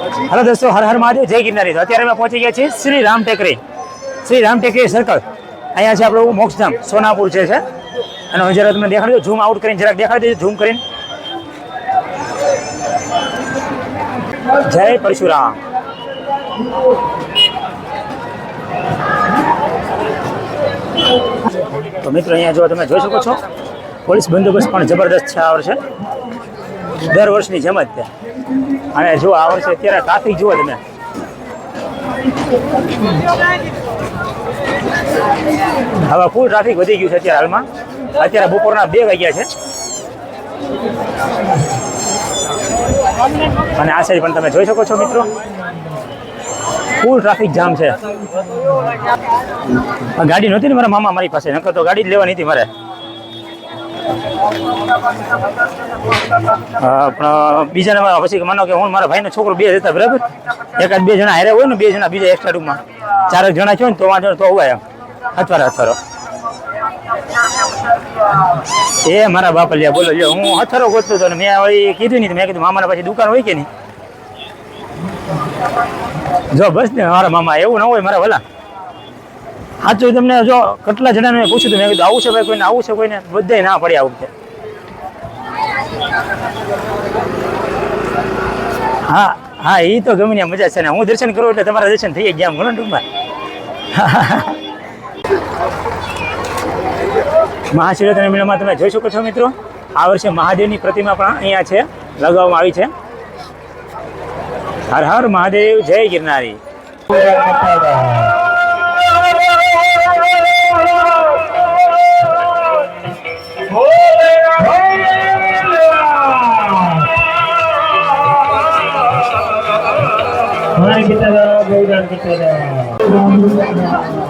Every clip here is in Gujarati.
हेलो दोस्तों, हर हर महादेव, जय गिरनारी। અત્યારે અમે પહોંચી ગયા છીએ શ્રી રામ ટેકરી સર્કલ। અહીંયા છે આપણું મોક્ષધામ સોનાપુર છે અને જરા તમને દેખાડી દો, ઝૂમ આઉટ કરીને જરાક દેખાડી દેજો, ઝૂમ કરીને। જય પરશુરામ। તો મિત્રો અહીંયા જો તમે જોઈ શકો છો, પોલીસ બંદોબસ્ત પણ જબરદસ્ત છે આ વર્ષે, દર વર્ષની જેમ જ છે। અને જો આ વર્ષે અત્યારે ટ્રાફિક જુઓ તમે, હવે ફૂલ ટ્રાફિક વધી ગયું છે અત્યારે હાલમાં। અત્યારે બપોરના 2 વાગ્યા છે અને આ સાઈડ પણ તમે જોઈ શકો છો મિત્રો, ફૂલ ટ્રાફિક જામ છે। ગાડી નહોતી ને મારા મામા મારી પાસે, નકર તો ગાડી જ લેવાની હતી મારે। પણ બીજા નંબર પછી માનો કે હું મારા ભાઈનો છોકરો 2 હતા, બરાબર? એકાદ 2 જણા હારે હોય ને, 2 જણા બીજા એક્સ્ટ્રા રૂમમાં 4 જણા છો ને તો વાંધો તો હોય એમ હથવારો। એ મારા બાપા લ્યા બોલો, જો હું હથવારો ગોતતો હતો ને મેં વળી કીધું નહીં, મેં કીધું મામાના પાછી દુકાન હોય કે નહીં? જો બસ ને મારા મામા, એવું ના હોય મારા ભલા। સાચું તમને જો કેટલા જણાને મેં પૂછ્યું હતું, મેં કીધું આવું છે ભાઈ, કોઈને આવું છે, કોઈને બધાય ના પડ્યા આ વખતે। હા હા, એ તો ગમે ને મજા છે ને, હું દર્શન કરું એટલે તમારા દર્શન થઈ ગયા આમ ઘણો ટૂંકમાં। મહાશિવરાત્રિના મેળામાં તમે જોઈ શકો છો મિત્રો, આ વર્ષે મહાદેવની પ્રતિમા પણ અહીંયા છે, લગાવવામાં આવી છે। હર હર મહાદેવ, જય ગિરનારી।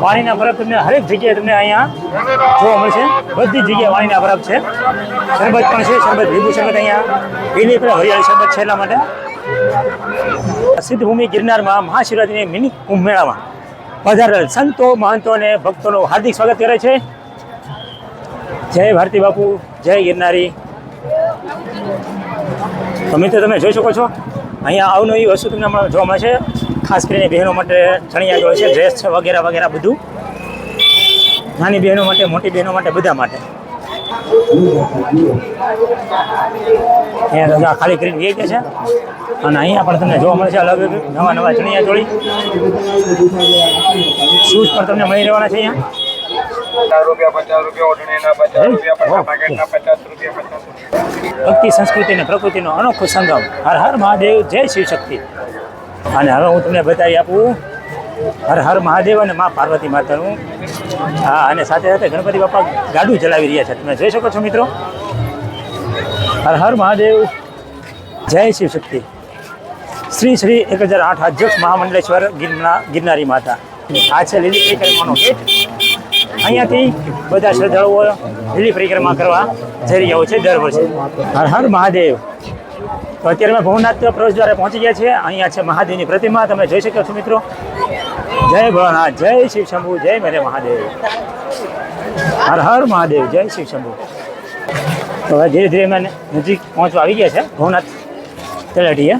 પાણીના બરફ તમને હરેક જગ્યાએ તમને અહીંયા જોવા મળશે, બધી જગ્યાએ પાણીના બરફ છે। શરબત પણ છે, શરબત લીંબુ શરબત અહીંયા પીલી પર હરિયાળી શરબત છે। એટલા માટે સિદ્ધભૂમિ ગિરનારમાં મહાશિવરાત્રિની મિની કુંભ મેળામાં પધારેલ સંતો, મહંતો અને ભક્તોનું હાર્દિક સ્વાગત કરે છે। જય ભારતી બાપુ, જય ગિરનારી। તો મિત્રો તમે જોઈ શકો છો, અહીંયા અવનવી વસ્તુ તમને જોવા મળે છે, ખાસ કરીને બહેનો માટે ચણિયા ચોળી છે, ડ્રેસ છે, વગેરે વગેરે બધું, નાની બહેનો માટે, મોટી બહેનો માટે, બધા માટે। અહીંયા ખાલી કરીને ગઈ છે અને અહીંયા પણ તમને જોવા મળે છે અલગ નવા નવા ચણિયા ચોળી, શૂઝ પણ તમને મળી રહેવાના છે અહીંયા। ભક્તિ, સંસ્કૃતિ અને પ્રકૃતિનો અનોખો સંગમ, હર હર મહાદેવ, જય શિવ શક્તિ। અને હવે હું તમને બતાવી આપું હર હર મહાદેવ અને મા પાર્વતી માતાનું। હા, અને સાથે સાથે ગણપતિ બાપા ગાડું ચલાવી રહ્યા છે, તમે જોઈ શકો છો મિત્રો। હર હર મહાદેવ, જય શિવ શક્તિ। શ્રી શ્રી 1008 અધ્યક્ષ મહામંડલેશ્વર ગિરનારી માતા। આ છે લીલી પરિક્રમાનો ગેટ, અહીંયાથી બધા શ્રદ્ધાળુઓ લીલી પરિક્રમા કરવા જઈ રહ્યા હોય છે દર વર્ષે। હર હર મહાદેવ। તો અત્યારે અમે ભવનાથ પ્રવેશદ્વારે પહોંચી ગયા છીએ, અહીંયા છે મહાદેવની પ્રતિમા, તમે જોઈ શકો છો મિત્રો। જય ભોળાનાથ, જય શિવ શંભુ, જય મેરે મહાદેવ। હર હર મહાદેવ, જય શિવ શંભુ। તો હવે ધીરે ધીરે અમે નજીક પહોંચવા આવી ગયા છે ભવનાથ તળેટીએ।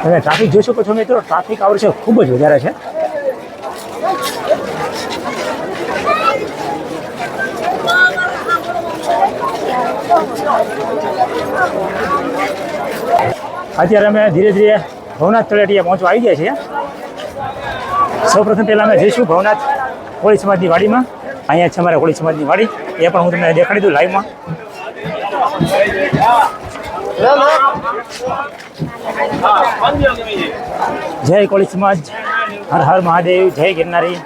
તમે ટ્રાફિક જોઈ શકો છો મિત્રો, ટ્રાફિક આ વર્ષે ખૂબ જ વધારે છે। અત્યારે અમે ધીરે ધીરે ભવનાથ તળેટીએ પહોંચવા આવી ગયા છીએ। સૌપ્રથમ પહેલાં અમે જઈશું ભવનાથ કોળી સમાજની વાડીમાં। અહીંયા છે અમારે કોળી સમાજની વાડી, એ પણ હું તમને દેખાડી દઉં લાઈવમાં। જય કોળી સમાજ, હર હર મહાદેવ, જય ગિરનારી।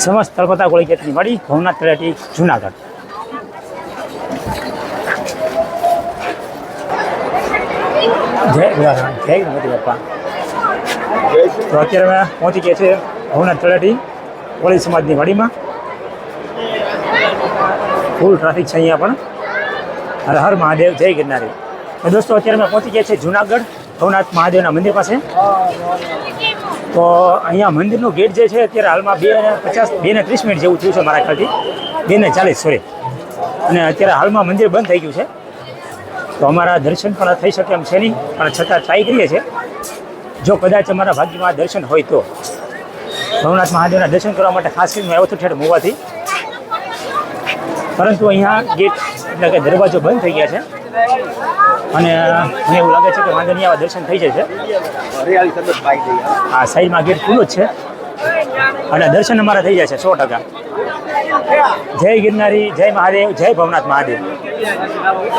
સમસ્ત તળપતા કોળી ખેતની વાડી, ભવનાથ તળેટી, જુનાગઢ। જય ગુલારામ, જય ગણપતિ બાપા। તો અત્યારે અમે પહોંચી ગયા છીએ ભવનાથ તળેટી કોળી સમાજની વાડીમાં। ફૂલ ટ્રાફિક છે અહીંયા પણ। હર હર મહાદેવ, જય ગિરનારી। તો દોસ્તો અત્યારે અમે પહોંચી ગયા છીએ જુનાગઢ ભવનાથ મહાદેવના મંદિર પાસે। તો અહીંયા મંદિરનો ગેટ જે છે અત્યારે હાલમાં 2:30 મિનિટ જેવું થયું છે મારા ખ્યાલથી, 2:40 સોરી। અને અત્યારે હાલમાં મંદિર બંધ થઈ ગયું છે। તો અમારા દર્શન પણ થઈ શકે એમ છે નહીં, પણ છતાં ટ્રાય કરીએ છીએ. જો કદાચ અમારા ભાગ્યમાં દર્શન હોય તો ભવનાથ મહાદેવના દર્શન કરવા માટે ખાસ કરીને આવ્યો હતો ઠેઠ મોવાથી, પરંતુ અહીંયા ગેટ એટલે કે દરવાજો બંધ થઈ ગયા છે અને મને એવું લાગે છે કે વાંધો નહીં આવા દર્શન થઈ જશે. આ સાઈડમાં ગેટ ખુલ્લો જ છે અને દર્શન અમારા થઈ જશે 100%. જય ગિરનારી, જય મહાદેવ, જય ભવનાથ મહાદેવ.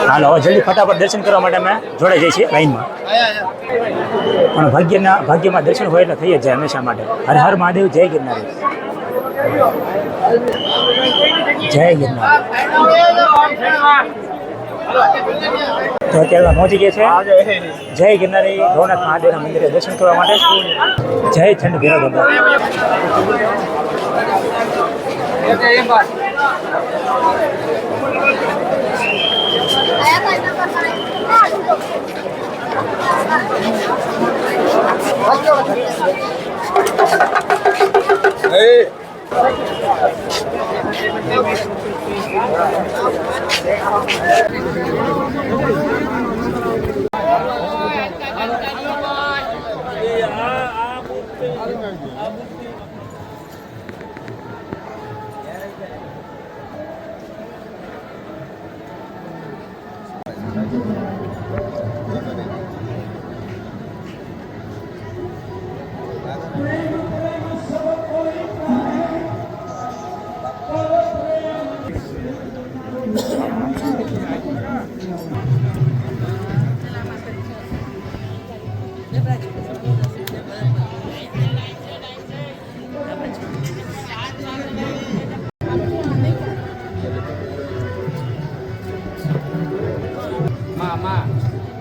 હાલો હવે જલ્દી ફટાફટ દર્શન કરવા માટે અમે જોડાઈ જઈએ છીએ લાઈનમાં. પણ ભાગ્યમાં દર્શન હોય એટલે થઈ જ જાય હંમેશા માટે. હર હર મહાદેવ, જય ગિરનારી, જય ગિરનારી. તો અત્યારે પહોંચી ગયા છે જય ગિરનારી ભવનાથ મહાદેવના મંદિરે દર્શન કરવા માટે. જય ચંડ ભૈરવ બાબા.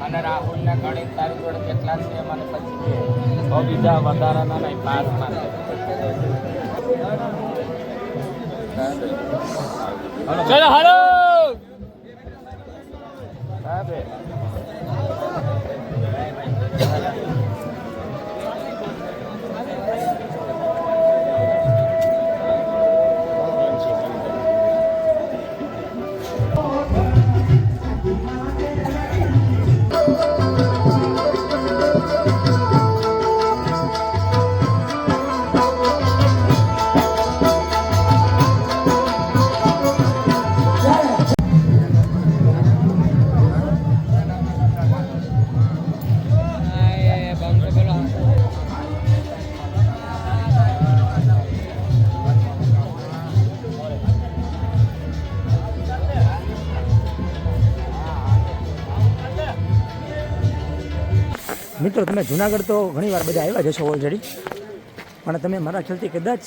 અને રાહુલને ગણિત તારી જોડે કેટલા છે મને પછી બીજા વધારાના નહીં 5 માટે. ચલો હાલો મિત્રો, તમે જુનાગઢ તો ઘણીવાર બધા આવ્યા જશો ઓલરેડી, પણ તમે મારા ખ્યાલથી કદાચ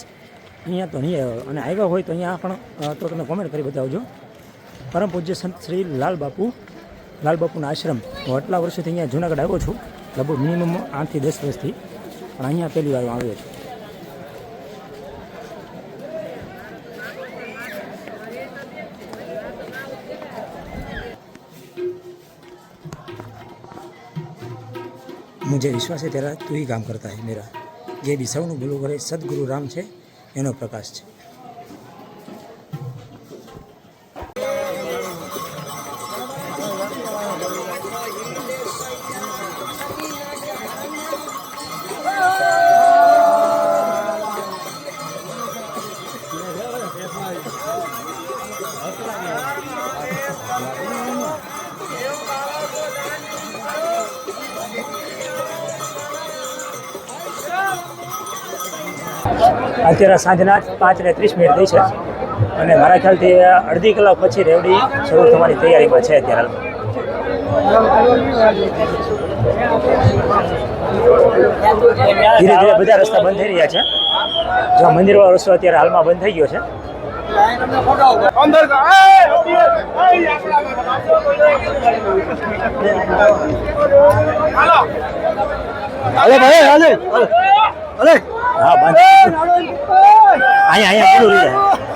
અહીંયા તો નહીં આવ્યો, અને આવ્યા હોય તો અહીંયા પણ તો તમે કોમેન્ટ કરી બતાવજો. પરમ પૂજ્ય સંત શ્રી લાલબાપુના આશ્રમ. હું આટલા વર્ષોથી અહીંયા જુનાગઢ આવ્યો છું, લગભગ મિનિમમ 8 થી 10 વર્ષથી, પણ અહીંયા પહેલી વાર આવ્યો છું. मुझे विश्वास है तेरा तू ही काम करता है मेरा. ये भी સૌનું ભલું કરે સદગુરુ રામ છે, એનો પ્રકાશ છે. અત્યારે સાંજના 5:30 થઈ છે અને મારા ખ્યાલથી અડધી કલાક પછી રેવડી શરૂ થવાની તૈયારીમાં છે. અત્યારે ધીરે ધીરે બધા રસ્તા બંધ થઈ રહ્યા છે. જો મંદિરવાળો રસ્તો અત્યારે હાલમાં બંધ થઈ ગયો છે. હા, અહીંયા પૂરું રહી જાય.